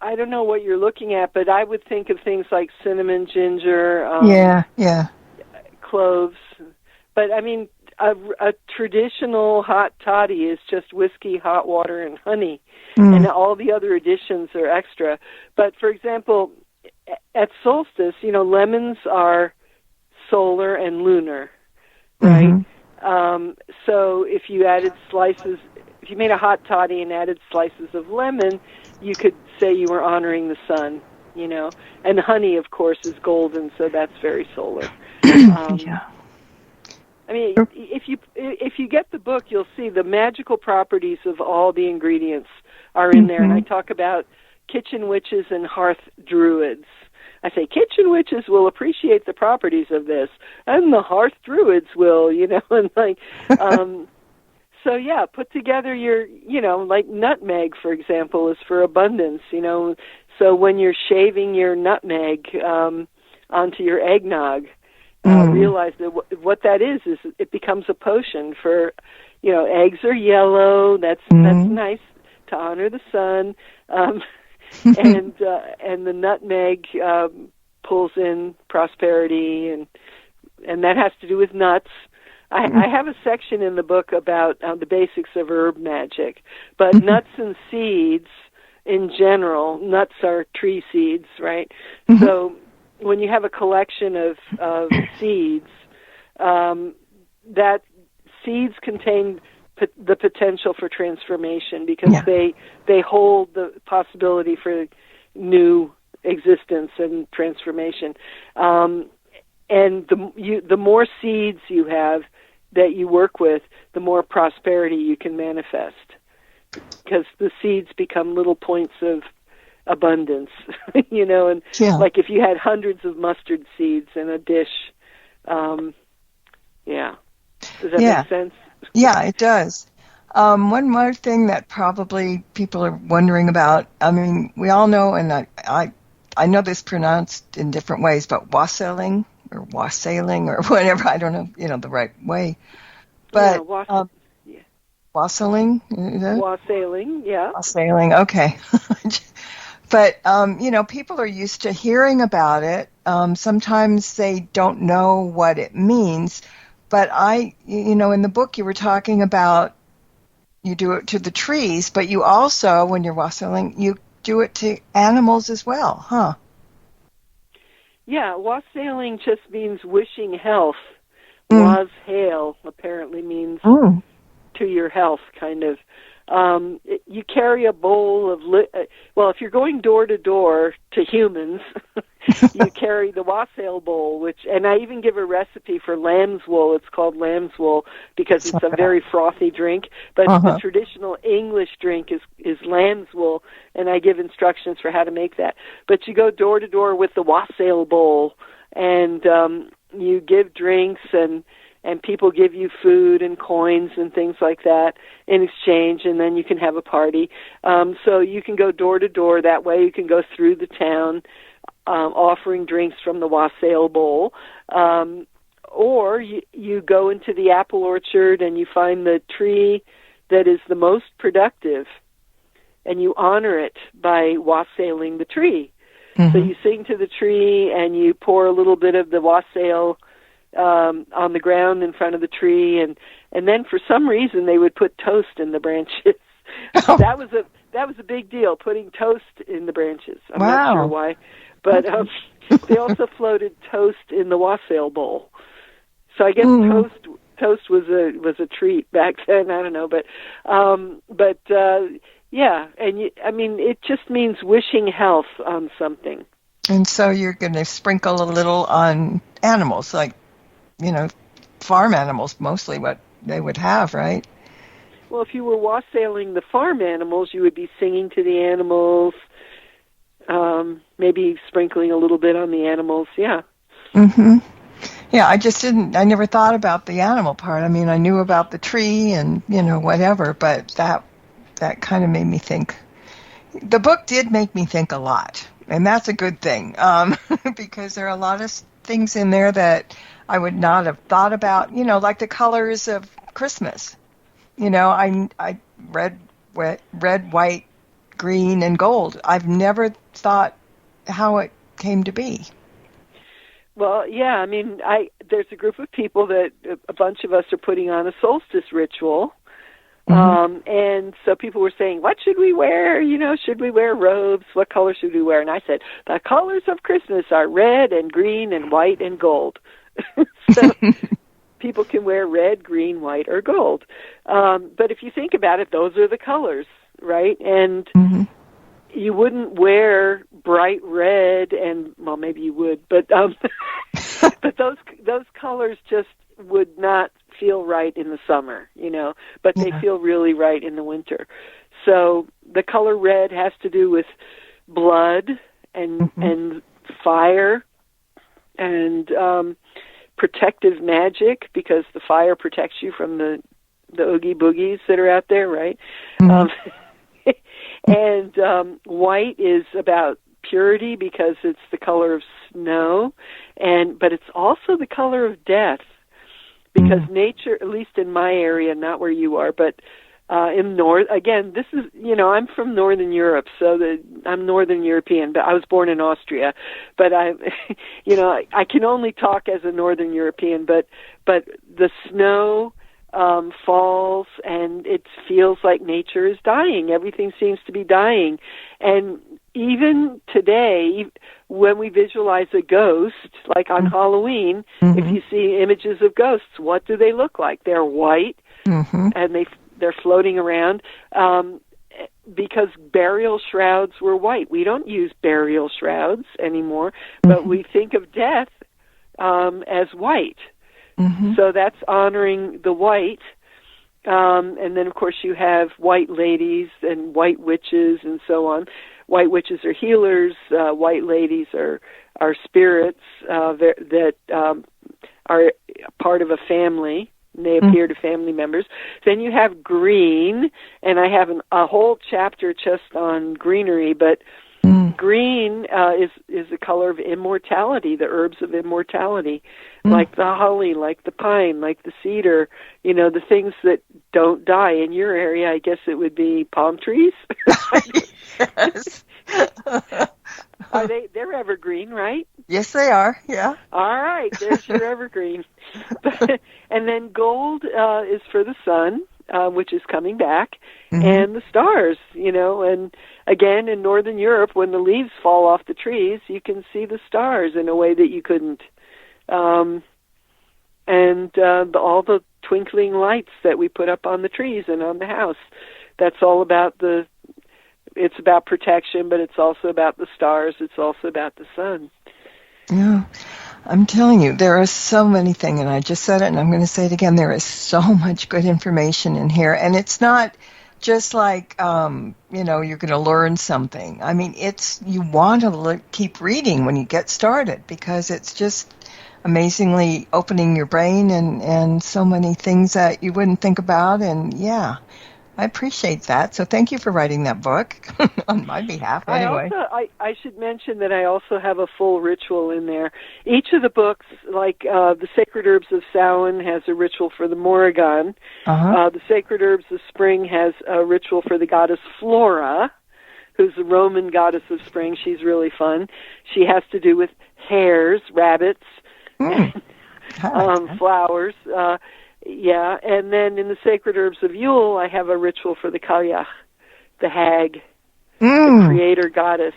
I don't know what you're looking at, but I would think of things like cinnamon, ginger, cloves. But, I mean, a traditional hot toddy is just whiskey, hot water, and honey, and all the other additions are extra. But, for example, at solstice, lemons are solar and lunar, right? So if you made a hot toddy and added slices of lemon, you could say you were honoring the sun, And honey, of course, is golden, so that's very solar. I mean, if you get the book, you'll see the magical properties of all the ingredients are in there. And I talk about kitchen witches and hearth druids. I say kitchen witches will appreciate the properties of this, and the hearth druids will, and like, so yeah, put together your, like nutmeg, for example, is for abundance, so when you're shaving your nutmeg onto your eggnog, realize that what that is it becomes a potion for, eggs are yellow, that's nice to honor the sun, and the nutmeg pulls in prosperity, and that has to do with nuts. I have a section in the book about the basics of herb magic, but nuts and seeds in general, nuts are tree seeds, right? So when you have a collection of seeds, that seeds contain the potential for transformation because they hold the possibility for new existence and transformation. And the more seeds you have that you work with, the more prosperity you can manifest, because the seeds become little points of abundance, like if you had hundreds of mustard seeds in a dish, Does that make sense? Yeah, it does. One more thing that probably people are wondering about, I mean, we all know, and I know this pronounced in different ways, but wassailing or whatever, I don't know, the right way. But wassailing? Wassailing, yeah. Wassailing, okay. But, people are used to hearing about it. Sometimes they don't know what it means. But in the book you were talking about you do it to the trees, but you also, when you're wassailing, you do it to animals as well, huh? Yeah, wassailing just means wishing health. Wassail apparently means to your health, kind of. You carry a bowl of, well, if you're going door to door to humans, you carry the wassail bowl, and I even give a recipe for lamb's wool. It's called lamb's wool because it's a very frothy drink, but the traditional English drink is lamb's wool, and I give instructions for how to make that. But you go door to door with the wassail bowl, and you give drinks, and people give you food and coins and things like that in exchange, and then you can have a party. So you can go door to door that way. You can go through the town offering drinks from the wassail bowl. Or you go into the apple orchard and you find the tree that is the most productive, and you honor it by wassailing the tree. So you sing to the tree and you pour a little bit of the wassail on the ground in front of the tree, and then for some reason they would put toast in the branches. That was a big deal, putting toast in the branches. I'm not sure why, but they also floated toast in the wassail bowl. So I guess toast was a treat back then. I don't know, but yeah, and it just means wishing health on something. And so you're going to sprinkle a little on animals, like, farm animals, mostly what they would have, right? Well, if you were wassailing the farm animals, you would be singing to the animals, maybe sprinkling a little bit on the animals, yeah. Yeah, I never thought about the animal part. I mean, I knew about the tree and, whatever, but that kind of made me think. The book did make me think a lot, and that's a good thing, because there are a lot of things in there that I would not have thought about, like the colors of Christmas. I red, white, green, and gold. I've never thought how it came to be. Well, yeah, there's a group of people that a bunch of us are putting on a solstice ritual. And so people were saying, what should we wear? Should we wear robes? What color should we wear? And I said, the colors of Christmas are red and green and white and gold. So people can wear red, green, white, or gold. But if you think about it, those are the colors, right? And you wouldn't wear bright red and, well, maybe you would, but but those colors just would not feel right in the summer, but they feel really right in the winter. So the color red has to do with blood and fire and protective magic, because the fire protects you from the oogie boogies that are out there, right? And white is about purity because it's the color of snow, but it's also the color of death, because nature, at least in my area, not where you are, but in north, again, this is, I'm from Northern Europe, so I'm Northern European, but I was born in Austria, but I can only talk as a Northern European, but the snow falls, and it feels like nature is dying. Everything seems to be dying. And even today, when we visualize a ghost, like on Halloween, if you see images of ghosts, what do they look like? They're white, and they're floating around, because burial shrouds were white. We don't use burial shrouds anymore, but we think of death as white. So that's honoring the white. And then, of course, you have white ladies and white witches and so on. White witches are healers. White ladies are spirits that are part of a family. And they appear to family members. Then you have green, and I have a whole chapter just on greenery, but green is the color of immortality, the herbs of immortality, like the holly, like the pine, like the cedar, the things that don't die. In your area, I guess it would be palm trees. Yes. They're evergreen, right? Yes, they are, yeah. All right, there's your evergreen. And then gold is for the sun, which is coming back, and the stars, and again, in Northern Europe, when the leaves fall off the trees, you can see the stars in a way that you couldn't. All the twinkling lights that we put up on the trees and on the house, that's all about it's about protection, but it's also about the stars. It's also about the sun. Yeah. I'm telling you, there are so many things, and I just said it, and I'm going to say it again. There is so much good information in here, and it's not just like, you're going to learn something. I mean, you want to keep reading when you get started, because it's just amazingly opening your brain and so many things that you wouldn't think about, and yeah. I appreciate that. So thank you for writing that book on my behalf. Anyway, I should mention that I also have a full ritual in there. Each of the books, like the Sacred Herbs of Samhain, has a ritual for the Morrigan. The Sacred Herbs of Spring has a ritual for the goddess Flora, who's the Roman goddess of spring. She's really fun. She has to do with hares, rabbits, flowers. Yeah, and then in the Sacred Herbs of Yule, I have a ritual for the Cailleach, the hag, the creator goddess,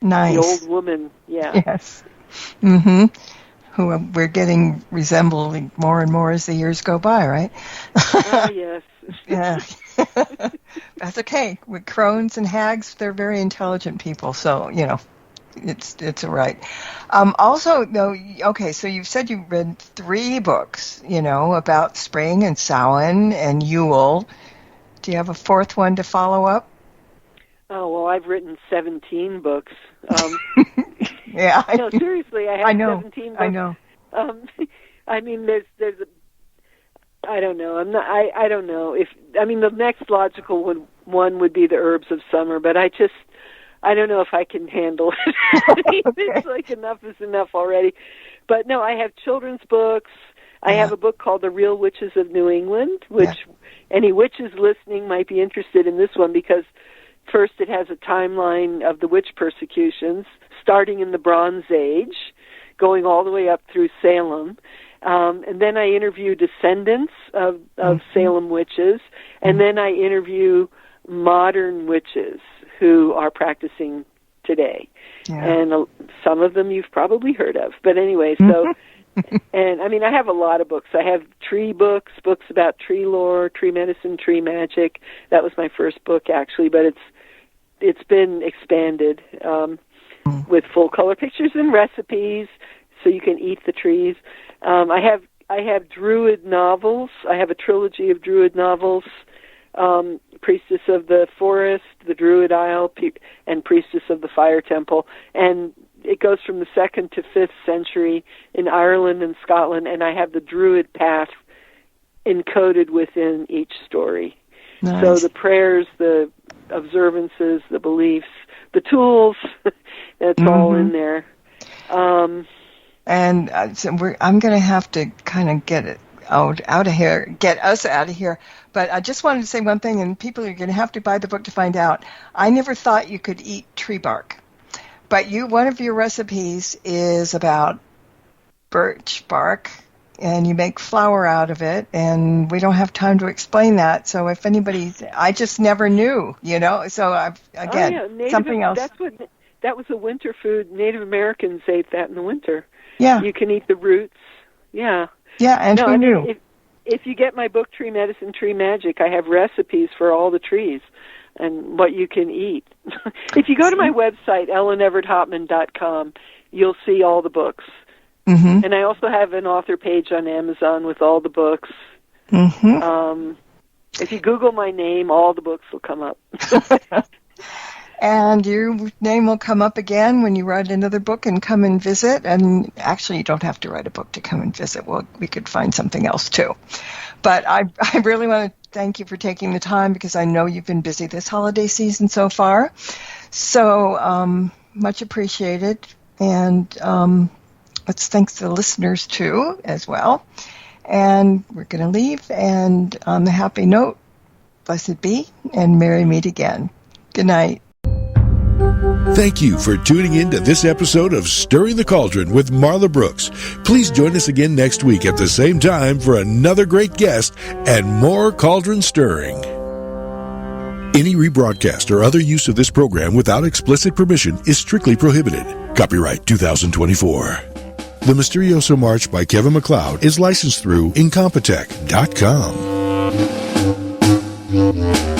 nice. The old woman. Yeah. Yes. Who we're getting resembling more and more as the years go by, right? Oh, yes. Yeah. That's okay. With crones and hags, they're very intelligent people, so, it's all right. Also, though, okay, so you've said you read 3 books, about spring and Samhain and Yule. Do you have a 4th one to follow up? Oh, well, I've written 17 books. Yeah. No, seriously, I have 17 books. I know. I mean, there's I don't know. I don't know the next logical one would be the Herbs of Summer, but I don't know if I can handle it. Okay. It's like enough is enough already. But no, I have children's books. I have a book called The Real Witches of New England, which any witches listening might be interested in this one, because first it has a timeline of the witch persecutions, starting in the Bronze Age, going all the way up through Salem. And then I interview descendants of Salem witches, and then I interview modern witches who are practicing today. Yeah. And some of them you've probably heard of. But anyway, so, and I have a lot of books. I have tree books about tree lore, tree medicine, tree magic. That was my first book, actually, but it's been expanded with full color pictures and recipes, so you can eat the trees. I have Druid novels. I have a trilogy of Druid novels. Priestess of the Forest, the Druid Isle, and Priestess of the Fire Temple. And it goes from the 2nd to 5th century in Ireland and Scotland, and I have the Druid path encoded within each story. Nice. So the prayers, the observances, the beliefs, the tools, that's all in there. So I'm going to have to kind of get it out of here, get us out of here. But I just wanted to say one thing, and people are going to have to buy the book to find out. I never thought you could eat tree bark, but one of your recipes is about birch bark, and you make flour out of it, and we don't have time to explain that. So if I just never knew, So something else. That was a winter food. Native Americans ate that in the winter. Yeah, you can eat the roots. Yeah. Yeah, and who knew? If you get my book, Tree Medicine, Tree Magic, I have recipes for all the trees and what you can eat. If you go to my website, EvertHopman.com, you'll see all the books. And I also have an author page on Amazon with all the books. If you Google my name, all the books will come up. And your name will come up again when you write another book and come and visit. And actually, you don't have to write a book to come and visit. Well, we could find something else, too. But I really want to thank you for taking the time, because I know you've been busy this holiday season so far. So much appreciated. And let's thank the listeners, too, as well. And we're going to leave. And on the happy note, blessed be, and merry meet again. Good night. Thank you for tuning in to this episode of Stirring the Cauldron with Marla Brooks. Please join us again next week at the same time for another great guest and more cauldron stirring. Any rebroadcast or other use of this program without explicit permission is strictly prohibited. Copyright 2024. The Mysterioso March by Kevin MacLeod is licensed through Incompetech.com.